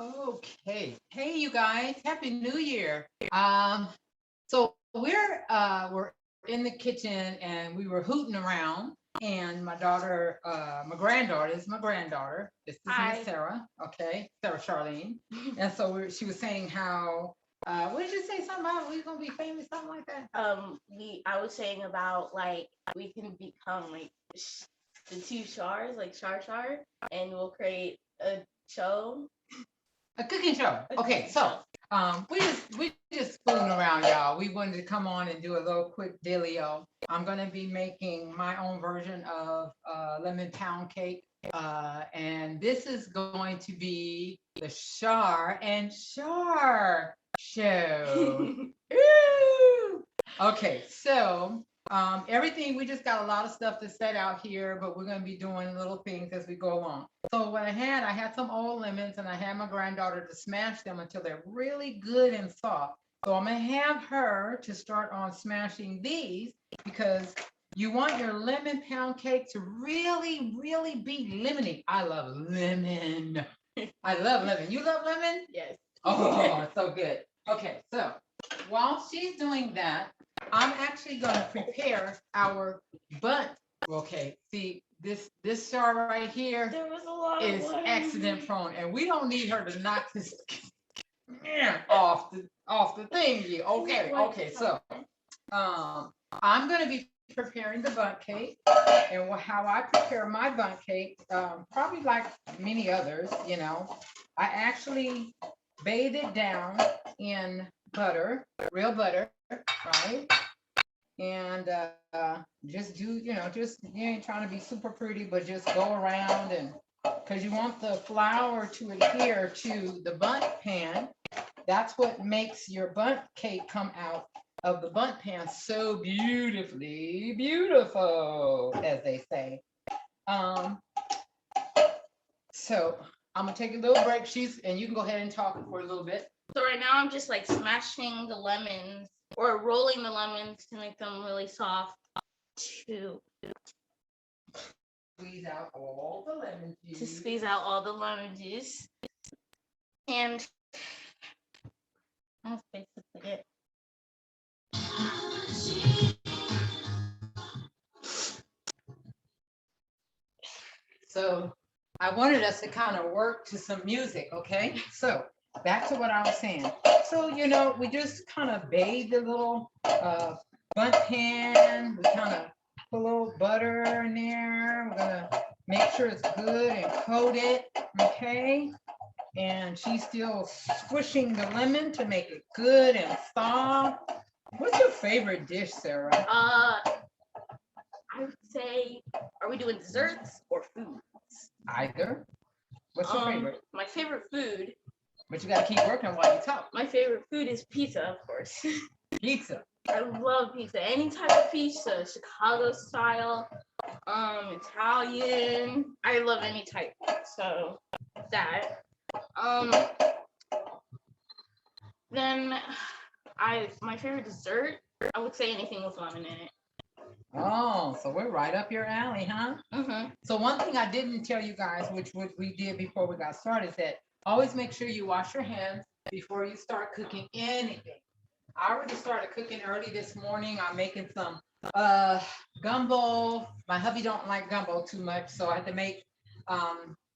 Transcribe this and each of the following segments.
Okay. Hey, you guys. Happy New Year. So we're in the kitchen and we were hooting around. And my daughter, my granddaughter is my granddaughter. This is Miss Hi. Sarah. Okay, Sarah Charlene. And so she was saying how. What did you say? Something about we're gonna be famous, something like that. I was saying about like we can become like the two Chars, like Char, and we'll create a show. A cooking show. A Okay, cooking so show. we just fooling around, y'all. We wanted to come on and do a little quick dealio. I'm gonna be making my own version of lemon pound cake. And this is going to be the Char and Char show. Woo! Okay, so everything, we just got a lot of stuff to set out here, but we're going to be doing little things as we go along. So what I had some old lemons, and I had my granddaughter to smash them until they're really good and soft. So I'm going to have her to start on smashing these, because you want your lemon pound cake to really, really be lemony. I love lemon. I love lemon. You love lemon? Yes. Oh, so good. Okay, so while she's doing that, I'm actually going to prepare our Bundt. Okay, see this jar right here There was a lot is of accident prone, and we don't need her to knock this off the thingy. Okay, so I'm going to be preparing the Bundt cake, and how I prepare my Bundt cake, probably like many others, I actually bathe it down in butter, real butter, right? And just do, you ain't trying to be super pretty, but just go around, and because you want the flour to adhere to the Bundt pan. That's what makes your Bundt cake come out of the Bundt pan so beautifully beautiful, as they say. Um, so I'm gonna take a little break. And you can go ahead and talk for a little bit. So right now I'm just like smashing the lemons or rolling the lemons to make them really soft to Squeeze out all the lemon juice. to squeeze out all the lemon juice. And that's basically it. So I wanted us to kind of work to some music, okay? So back to what I was saying. So, we just kind of bathe the little Bundt pan. We kind of put a little butter in there. We're gonna make sure it's good and coat it, okay? And she's still squishing the lemon to make it good and soft. What's your favorite dish, Sarah? I would say, are we doing desserts or food? Either. What's your favorite? My favorite food. But you gotta keep working while you talk. My favorite food is pizza, of course. Pizza. I love pizza. Any type of pizza, Chicago style, Italian. I love any type. So that. Then my favorite dessert, I would say anything with lemon in it. Oh, so we're right up your alley, huh? Mm-hmm. So one thing I didn't tell you guys, which we did before we got started, is that always make sure you wash your hands before you start cooking anything. I already started cooking early this morning. I'm making some gumbo. My hubby don't like gumbo too much, so I had to make.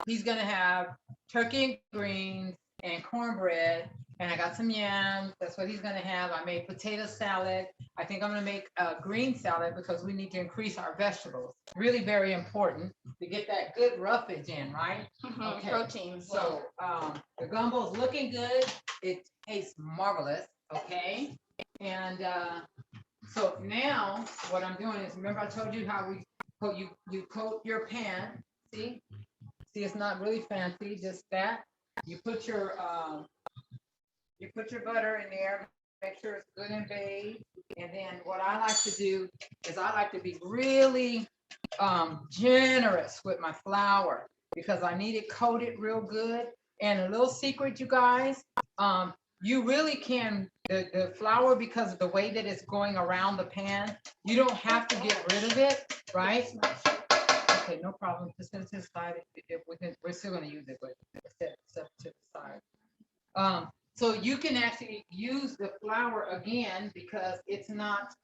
He's gonna have turkey and greens and cornbread, and I got some yams. That's what he's gonna have. I made potato salad. I think I'm gonna make a green salad because we need to increase our vegetables. Really very important to get that good roughage in, right? Mm-hmm. Okay. Protein. So the gumbo's looking good. It tastes marvelous. Okay. And so now what I'm doing is, remember I told you how you coat your pan. See, it's not really fancy, just that. You put your butter in there, make sure it's good and bathed. And then what I like to do is I like to be really generous with my flour, because I need it coated real good. And a little secret, you guys, you really can, the flour, because of the way that it's going around the pan, you don't have to get rid of it, right? Okay, no problem. Just to the side, we're still going to use it, but set to the side. So you can actually use the flour again because it's not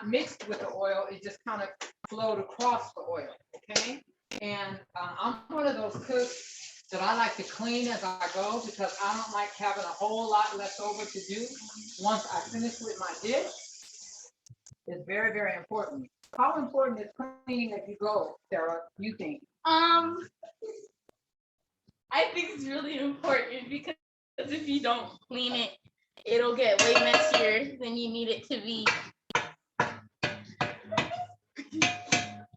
mixed with the oil. It just kind of flowed across the oil. Okay. And I'm one of those cooks that I like to clean as I go because I don't like having a whole lot left over to do once I finish with my dish. It's very, very important. How important is cleaning as you go, Sarah? You think? I think it's really important because if you don't clean it, it'll get way messier than you need it to be.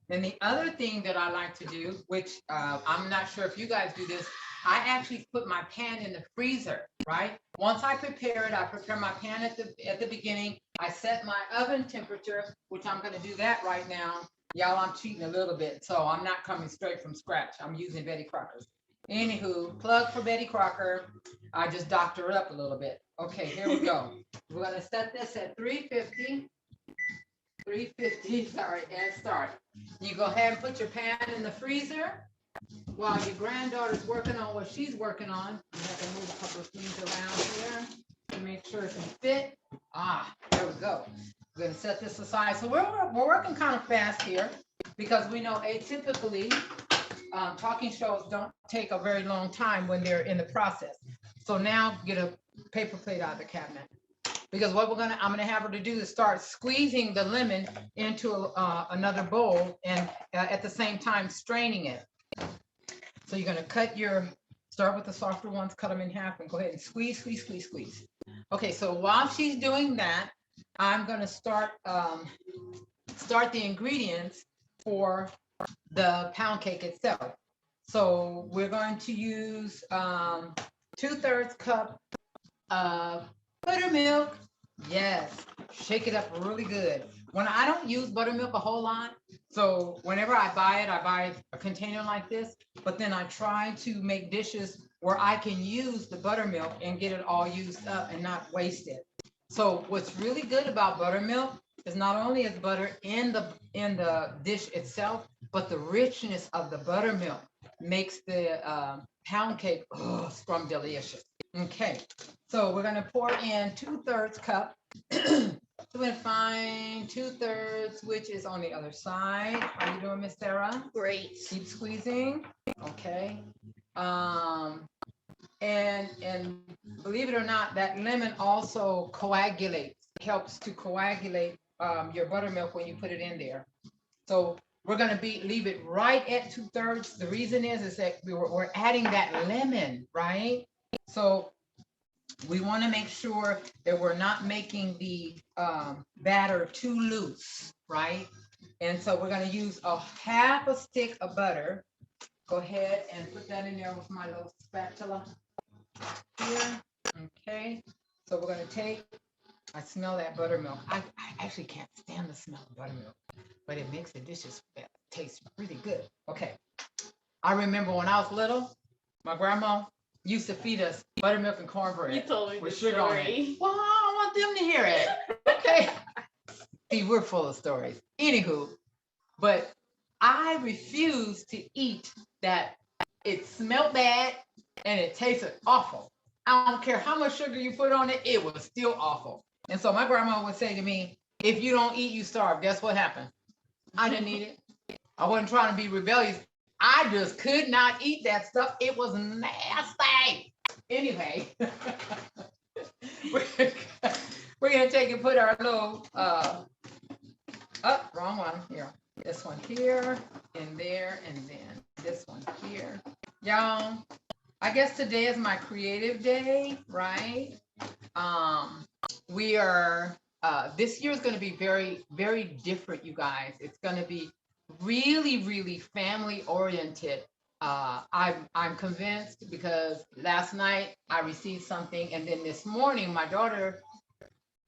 And the other thing that I like to do, which I'm not sure if you guys do this, I actually put my pan in the freezer, right? Once I prepare it, I prepare my pan at the beginning. I set my oven temperature, which I'm going to do that right now. Y'all, I'm cheating a little bit, so I'm not coming straight from scratch. I'm using Betty Crocker's. Anywho, plug for Betty Crocker. I just doctor it up a little bit. Okay, here we go. We're going to set this at 350. 350, sorry, and start. You go ahead and put your pan in the freezer while your granddaughter's working on what she's working on. You have to move a couple of things around here to make sure it can fit. There we go. We're going to set this aside. So we're working kind of fast here because we know atypically talking shows don't take a very long time when they're in the process. So now get a paper plate out of the cabinet. Because what I'm gonna have her to do is start squeezing the lemon into another bowl and at the same time straining it. So you're gonna start with the softer ones, cut them in half and go ahead and squeeze, squeeze, squeeze, squeeze. Okay, so while she's doing that, I'm gonna start the ingredients for the pound cake itself. So we're going to use 2/3 cup of buttermilk. Yes, shake it up really good. When I don't use buttermilk a whole lot, so whenever I buy a container like this, but then I try to make dishes where I can use the buttermilk and get it all used up and not waste it. So what's really good about buttermilk is not only is butter in the dish itself, but the richness of the buttermilk makes the pound cake scrum delicious. Okay, so we're gonna pour in 2/3 cup. So we're gonna find 2/3, which is on the other side. How you doing, Miss Sarah? Great. Keep squeezing. Okay. And believe it or not, that lemon also helps to coagulate your buttermilk when you put it in there. So we're gonna leave it right at 2/3. The reason is that we're adding that lemon, right? So we want to make sure that we're not making the batter too loose, right? And so we're going to use a half a stick of butter. Go ahead and put that in there with my little spatula here. Okay. So we're going to I smell that buttermilk. I actually can't stand the smell of buttermilk, but it makes the dishes taste really good. Okay. I remember when I was little, my grandma used to feed us buttermilk and cornbread. You told me with the sugar on it. Well, I want them to hear it. Okay. See, we're full of stories. Anywho, but I refuse to eat that. It smelled bad and it tasted awful. I don't care how much sugar you put on it, it was still awful. And so my grandma would say to me, if you don't eat, you starve. Guess what happened? I didn't eat it. I wasn't trying to be rebellious. I just could not eat that stuff. It was nasty. Anyway, we're gonna take and put our little wrong one here. This one here, and there, and then this one here. Y'all, I guess today is my creative day, right? We are this year is going to be very, very different, you guys. It's going to be really, really family oriented. I'm convinced because last night I received something, and then this morning my daughter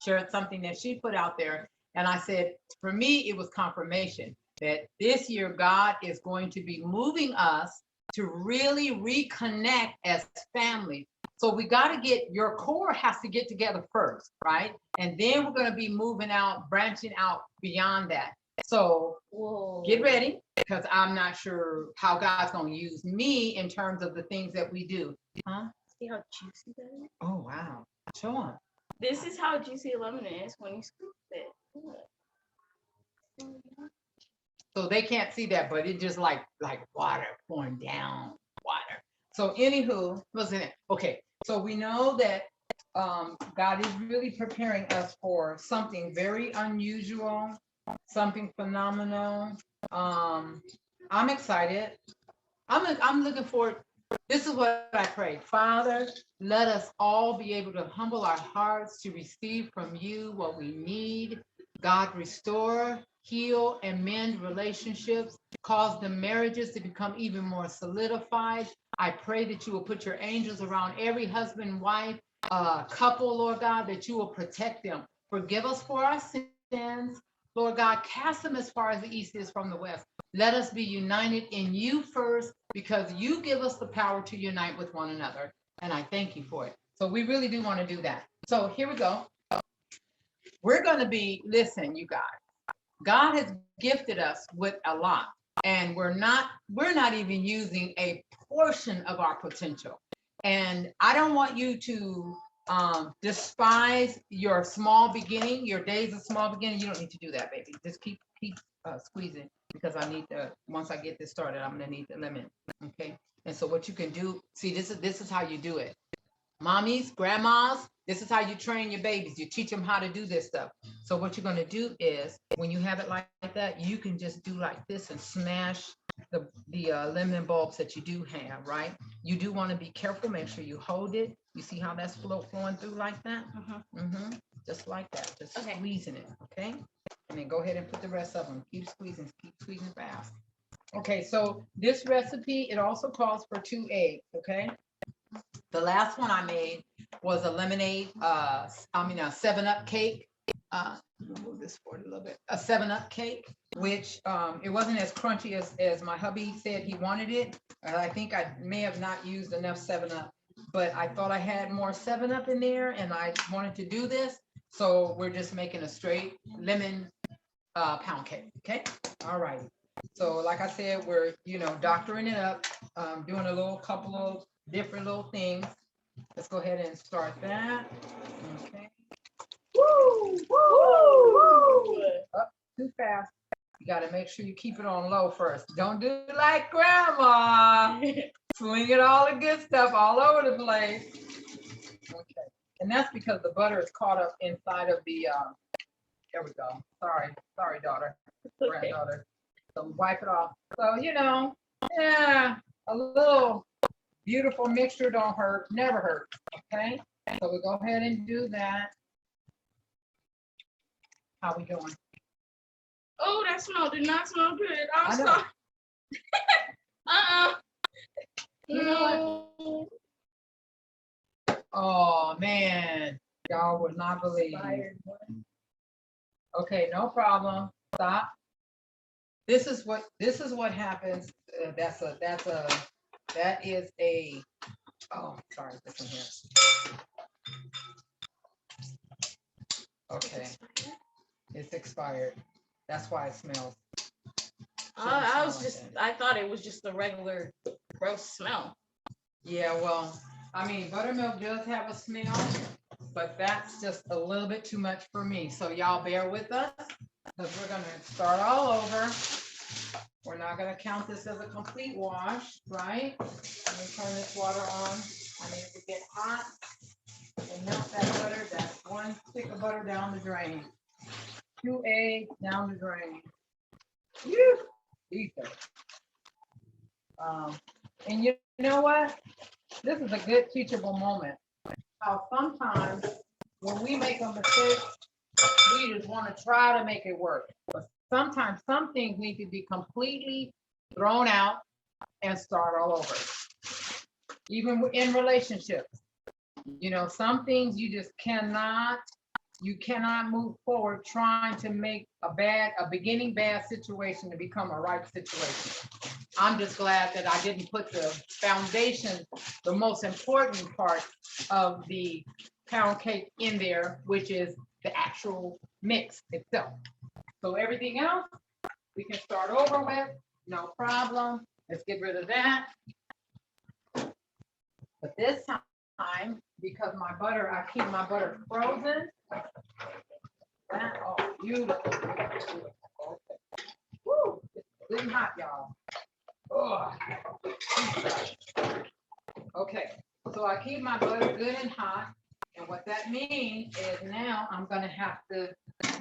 shared something that she put out there, and I said, for me, it was confirmation that this year God is going to be moving us to really reconnect as family. So we got to your core has to get together first, right? And then we're going to be moving out, branching out beyond that. So get ready, because I'm not sure how God's going to use me in terms of the things that we do. Huh? See how juicy that is? Oh, wow. Show them. This is how juicy a lemon is when you scoop it. So they can't see that, but it's just like water pouring down water. So anywho, listen. Okay, so we know that God is really preparing us for something very unusual, something phenomenal. I'm excited. I'm looking forward. This is what I pray. Father, let us all be able to humble our hearts to receive from you what we need. God, restore, heal, and mend relationships. Cause the marriages to become even more solidified. I pray that you will put your angels around every husband and wife, couple, Lord God, that you will protect them. Forgive us for our sins. Lord God, cast them as far as the east is from the west. Let us be united in you first, because you give us the power to unite with one another. And I thank you for it. So we really do want to do that. So here we go. We're going to be, listen, you guys, God has gifted us with a lot, and we're not even using a portion of our potential. And I don't want you to despise your small beginning, your days of small beginning. You don't need to do that, baby. Just keep squeezing, because I need to, once I get this started, I'm gonna need the lemon. Okay. And so what you can do, see, this is how you do it. Mommies, grandmas, this is how you train your babies. You teach them how to do this stuff. So what you're gonna do is, when you have it like that, you can just do like this and smash the lemon bulbs that you do have, right? You do want to be careful. Make sure you hold it. You see how that's flowing through like that? Just like that. Just squeezing it, okay? And then go ahead and put the rest of them. Keep squeezing fast. Okay, so this recipe, it also calls for 2 eggs, okay? The last one I made was a lemonade, a 7-Up cake. Move this forward a little bit. A 7-Up cake, which it wasn't as crunchy as my hubby said he wanted it. I think I may have not used enough 7-Up, but I thought I had more 7-Up in there, and I wanted to do this. So we're just making a straight lemon pound cake. Okay. All right. So like I said, we're, doctoring it up, doing a couple of different little things. Let's go ahead and start that. Okay. Woo! Woo! Woo! Up too fast. You got to make sure you keep it on low first. Don't do it like grandma. Swing it all the good stuff all over the place. Okay. And that's because the butter is caught up inside of the, there we go. Sorry, daughter, granddaughter. So wipe it off. So, yeah, a little beautiful mixture don't hurt, never hurt. Okay. So we go ahead and do that. How we doing? Oh, that smell did not smell good. I'm sorry. You know what? Oh man, y'all would not believe. Okay, no problem. Stop. This is what happens. That is a. Oh, sorry, this one here. Okay, it's expired. That's why it smells. I thought it was just a regular gross smell. Yeah, well, buttermilk does have a smell, but that's just a little bit too much for me. So y'all bear with us, because we're gonna start all over. We're not gonna count this as a complete wash, right? Let me turn this water on. I need it to get hot and melt that butter. That's 1 stick of butter down the drain. 2 eggs down the drain. Whew. Ether. And you know what? This is a good teachable moment. How sometimes when we make a mistake, we just want to try to make it work. But sometimes some things need to be completely thrown out and start all over. Even in relationships, some things you just cannot move forward trying to make a beginning bad situation to become a right situation. I'm just glad that I didn't put the foundation, the most important part of the pound cake in there, which is the actual mix itself. So everything else we can start over with, no problem. Let's get rid of that. But this time time, because my butter, I keep my butter frozen. Oh, beautiful. Beautiful. Okay. Woo, it's good and hot, y'all. Oh. Okay, so I keep my butter good and hot. And what that means is now I'm gonna have to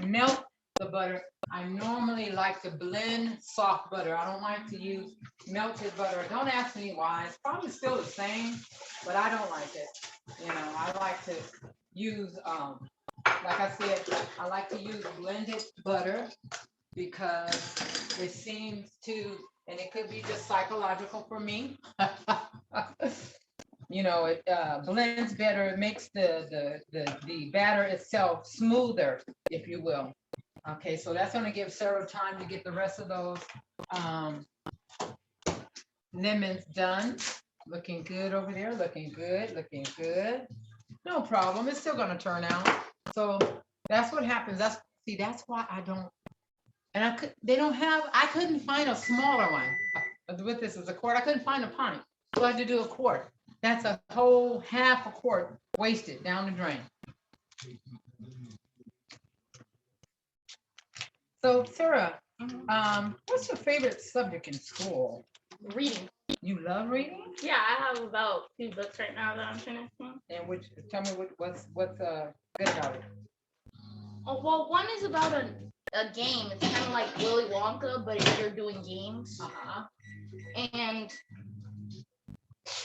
melt the butter. I normally like to blend soft butter. I don't like to use melted butter. Don't ask me why. It's probably still the same, but I don't like it. You know, I like to use, like I said, I like to use blended butter because it seems to, and it could be just psychological for me. You know, it blends better. It makes the batter itself smoother, if you will. Okay, so that's gonna give Sarah time to get the rest of those lemons done. Looking good over there, looking good, looking good. No problem, it's still gonna turn out. So that's what happens. That's why I don't, and I couldn't find a smaller one. With this as a quart, I couldn't find a pint. So I had to do a quart. That's a whole half a quart wasted down the drain. So Sarah, what's your favorite subject in school? Reading. You love reading? Yeah, I have about 2 books right now that I'm finishing. And tell me what's good about it. Oh, well, one is about a game. It's kind of like Willy Wonka, but if you're doing games. And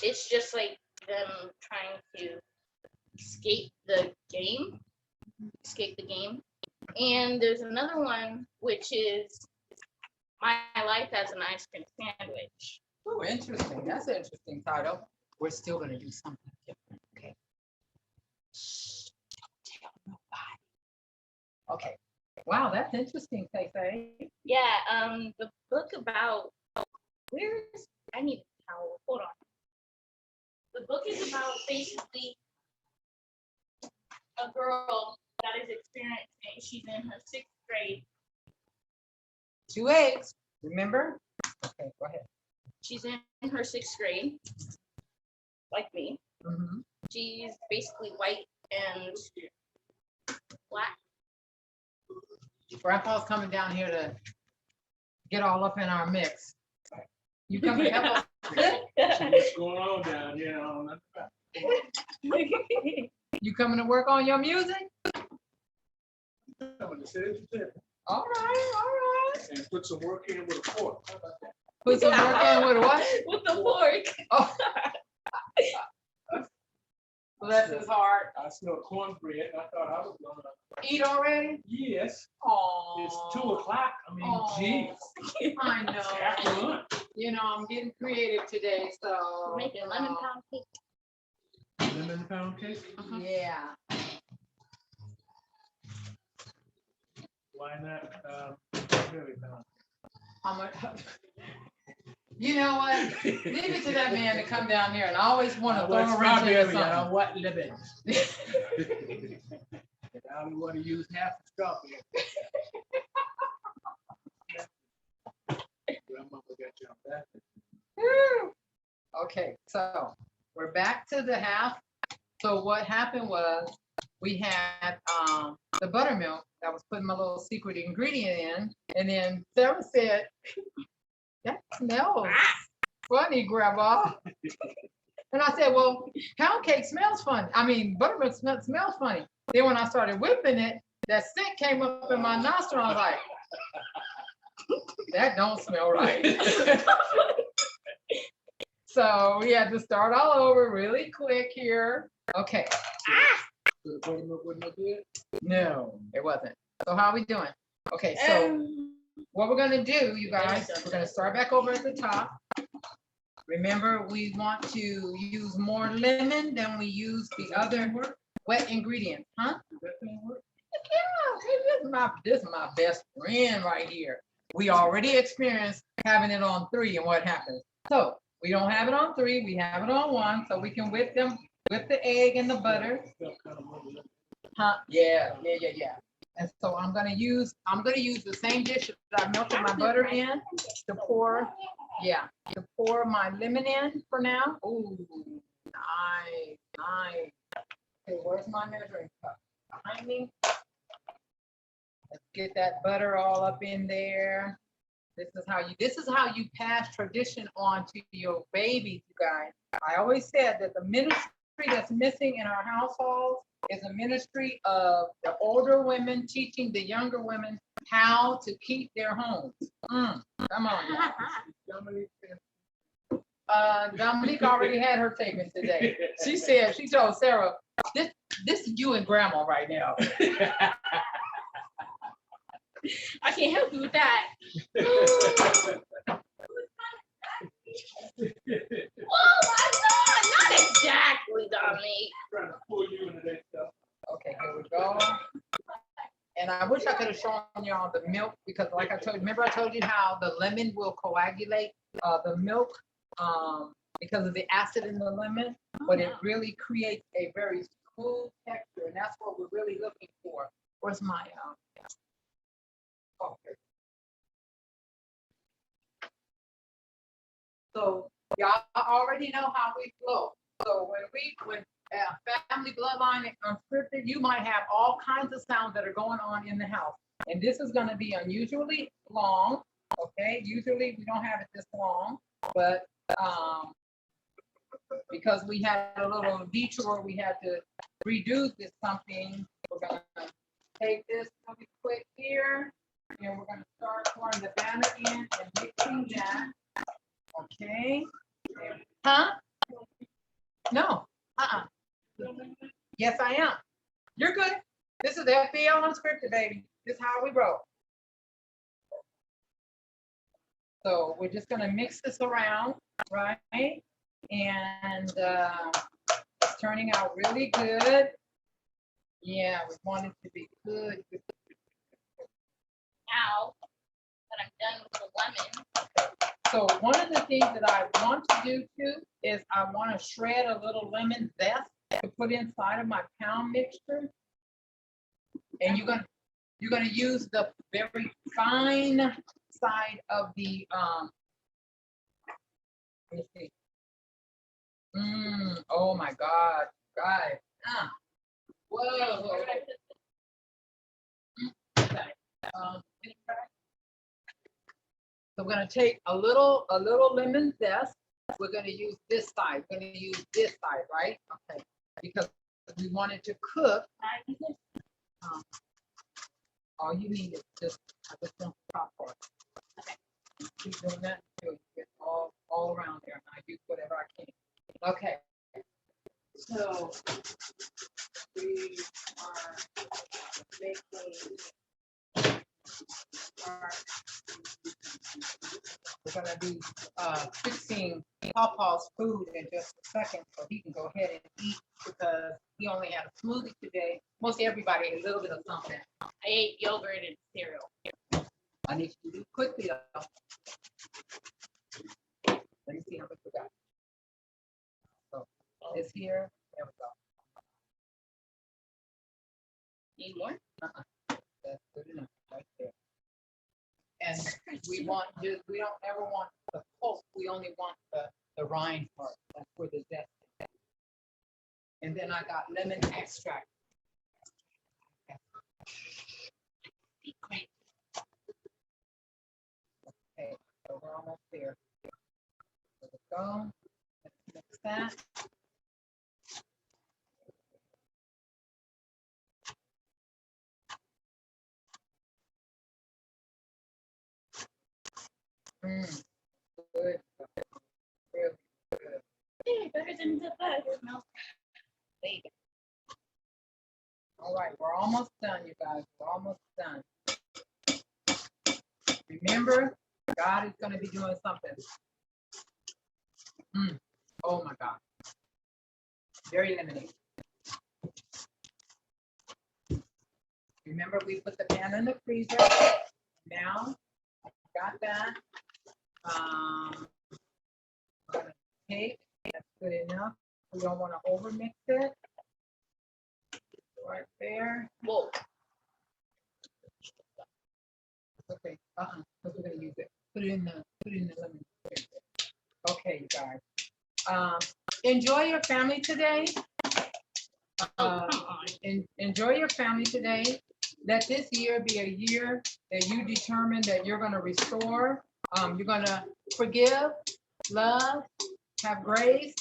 it's just like them trying to escape the game. And there's another one, which is My Life as an Ice Cream Sandwich. Oh, interesting. That's an interesting title. We're still going to do something different, okay? Shh, don't tell nobody. Okay. Wow, that's interesting, Tay. Yeah, the book about, I need a towel. Hold on. The book is about basically a girl that is experiencing, she's in her 6th grade. 2 eggs, remember? Okay, go ahead. She's in her 6th grade, like me. Mm-hmm. She's basically white and black. Grandpa's coming down here to get all up in our mix. You coming to help us? What's going on down here? You coming to work on your music? All right. And put some work in with a fork. How about that? Put some work in with what? With the fork. Oh. Bless his heart. I smell cornbread. I thought I was gonna Eat already? Yes. Oh. It's 2 o'clock. I mean, geez. I know. After lunch. You know, I'm getting creative today, so. We're making lemon pound cake. Lemon pound cake? Yeah. Why not berry pound? How much? You know what? Leave it to that man to come down here and I always want to throw a wrench into something. What lemon? I only want to use half the strawberry. Grandmama got you on that. Okay, so we're back to the half. So what happened was we had the buttermilk that was putting my little secret ingredient in, and then Sarah said, "That smells funny, Grandma." And I said, "Well, pound cake smells funny. I mean, buttermilk smells funny." Then when I started whipping it, that scent came up in my nostril. I was like, "That don't smell right." So we had to start all over really quick here. Okay. The buttermilk wasn't no good? No, it wasn't. So how are we doing? Okay, so what we're gonna do, you guys, we're gonna start back over at the top. Remember, we want to use more lemon than we use the other wet ingredient, huh? Yeah, this is my best friend right here. We already experienced having it on 3 and what happens. So we don't have it on 3, we have it on 1, so we can whip the egg and the butter. Huh? Yeah. And so I'm gonna use the same dish that I melted my butter in to pour my lemon in for now. Ooh, nice. Nice. Okay, where's my measuring cup? Behind me. Let's get that butter all up in there. This is how you pass tradition on to your babies, you guys. I always said that the ministry that's missing in our households is a ministry of the older women teaching the younger women how to keep their homes. Come on. Dominique already had her statement today. She told Sarah, this is you and grandma right now. I can't help you with that. Well, not exactly, Dominique. Trying to pull you into that stuff. Okay, here we go. And I wish I could have shown y'all the milk because like I told you, remember I told you how the lemon will coagulate the milk because of the acid in the lemon, but it really creates a very smooth texture and that's what we're really looking for. Where's my, okay. So y'all already know how we flow. So when family bloodline unscripted, you might have all kinds of sounds that are going on in the house. And this is going to be unusually long. Okay, usually we don't have it this long, but because we had a little detour, we had to redo this something. We're going to take this really quick here, and we're going to start pouring the banner in and mixing that. Okay. Huh? No. Yes, I am. You're good. This is FBL Unscripted, baby. This is how we roll. So we're just gonna mix this around, right? And it's turning out really good. Yeah, we want it to be good. Now that I'm done with the lemon. So one of the things that I want to do too is I want to shred a little lemon zest to put inside of my pound mixture. And you're gonna use the very fine side of the let me see. Oh my God, guys. Whoa. So we're gonna take a little lemon zest. We're gonna use this side. We're gonna use this side, right? Okay. Because we want it to cook. All you need is just the top part. Okay. Keep doing that until you get all around there. And I use whatever I can. Okay. So we are making we're gonna be fixing Pawpaw's food in just a second so he can go ahead and eat because he only had a smoothie today. Most everybody ate a little bit of something. I ate yogurt and cereal. I need you to do quickly though. Let me see how much we got. So this here, there we go. Need more? That's good enough right there. And we don't ever want the pulp, we only want the rind part. That's where the zest is. And then I got lemon extract. Great. Okay, so we're almost there. There we go. Let's mix that. Good. Really good. Hey, better than the burger milk. Wait. All right, we're almost done, you guys. We're almost done. Remember, God is going to be doing something. Oh my God. Very limiting. Remember, we put the pan in the freezer. Now, got that. We're going to take, that's good enough. We don't want to overmix it. Right there. Whoa. Okay. Because we're going to use it. Put it in the lemon. Okay, you guys. Enjoy your family today. Enjoy your family today. Let this year be a year that you determine that you're going to restore. You're going to forgive, love, have grace,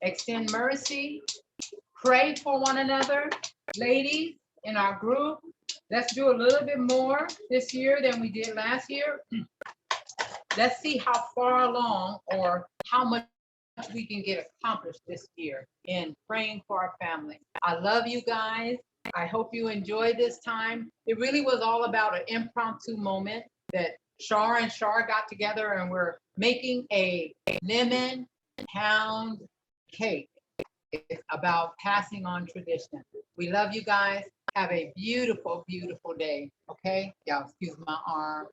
extend mercy, pray for one another. Ladies in our group, let's do a little bit more this year than we did last year. Let's see how far along or how much we can get accomplished this year in praying for our family. I love you guys. I hope you enjoyed this time. It really was all about an impromptu moment that Char and Char got together and we're making a lemon pound cake. It's about passing on tradition. We love you guys. Have a beautiful, beautiful day. Okay? Y'all excuse my arm.